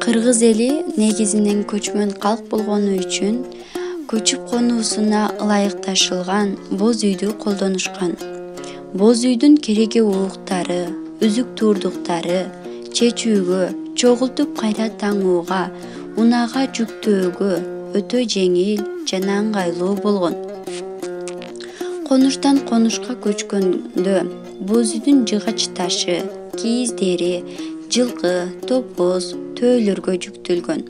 Кыргыз эли негизинен көчмөн калк болгону үчүн көчүп конуусуна ылайыкташылган боз үйдү колдонушкан. Боз үйдүн кереги ууктары, үзүк туурдуктары чечүүгө, чогултуп кайра таңууга, унаага жүктөөгө өтө жеңил жана ыңгайлуу болгон. Конуштан конушка көчкөндө боз үйдүн жыгач ташы, кийиздери, жылкы, топоз, төөлөргө жүктөлгөн.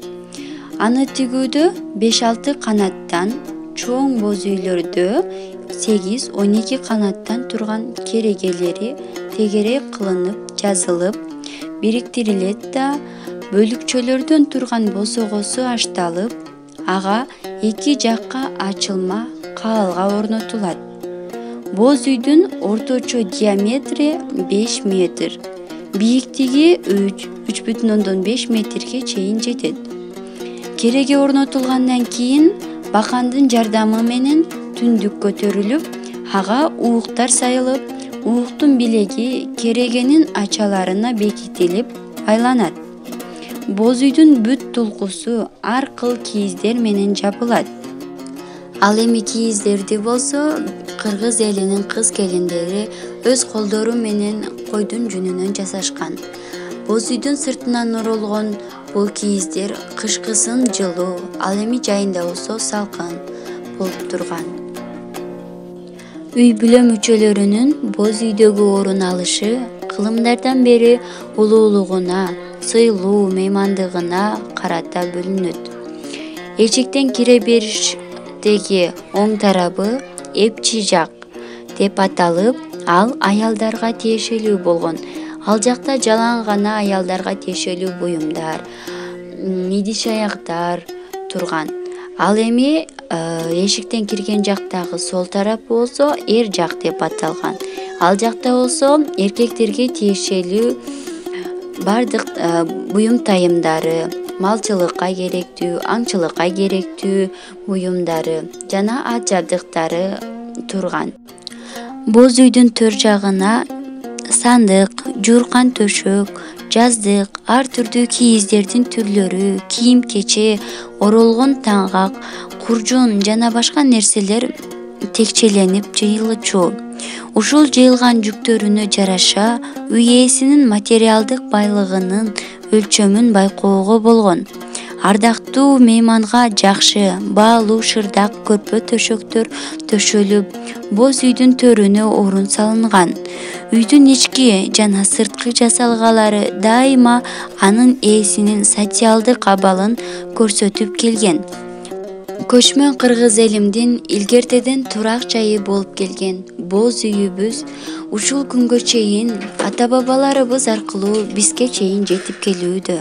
Аны тигүүдө 5-6 канаттан, чоң боз үйлөрдө 8-12 канаттан турган керегелери тегерек кылынып жазылып, бириктирилет да бөлүкчөлөрдөн турган босогосу ашталып, ага эки жакка ачылма каалга орнотулат. Боз үйдүн орточо диаметри 5 метр, бийиктиги 3,5 метрге чейин жетет. Кереге орнотулгандан кийин бакандын жардамы менен түндүк көтөрүлүп, ага ууктар сайылып, ууктун билеги керегенин ачаларына бекитилип айланат. Боз үйдүн бүт тулкусу ар кыл кийиздер менен жабылат. Ал эми кийиздерди болсо кыргыз элинин кыз келиндери өз колдору менен койдун жүнүнөн жасашкан. Боз үйдүн сыртынан оролгон бул кийиздер кышкысын жылуу, ал эми жайында болсо салкын болуп турган. Үй бүлө мүчөлөрүнүн боз үйдөгү орун алышы кылымдардан бери улуулугуна, сыйлуу меймандыгына карата бөлүнөт. Эшиктен кире бериштеги оң тарабы эпчи жак деп аталып, ал аялдарга тиешелүү болгон. Ал жакта жалаң гана аялдарга тиешелүү буюмдар, идиш аяктар турган. Ал эми эшиктен кирген жактагы сол тарап болсо эр жак деп аталган. Ал жакта болсо эркектерге тиешелүү бардык буюм тайымдары, малчылыкка керектүү, аңчылыкка керектүү буюмдары жана ат жабдыктары турган. Боз үйдүн төр жагына сандык, жууркан төшөк, жаздык, ар түрдүү кийиздердин түрлөрү, кийим-кече, оролгон таңгак, куржун жана башка нерселер текчеленип жыйылчу. Ушул жыйылган жүктөрүнө жараша үй ээсинин материалдык байлыгынын өлчөмүн байкоого болгон. Ардактуу мейманга жакшы, баалуу шырдак көрпө төшөктөр төшөлүп, боз үйдүн төрүнө орун салынган. Үйдүн ички жана сырткы жасалгалары дайыма анын ээсинин социалдык абалын көрсөтүп келген. Көчмөн кыргыз элимдин илгертеден турак жайы болуп келген боз үйүбүз ушул күнгө чейин ата бабаларыбыз аркылуу бизге чейин жетип келүүдө.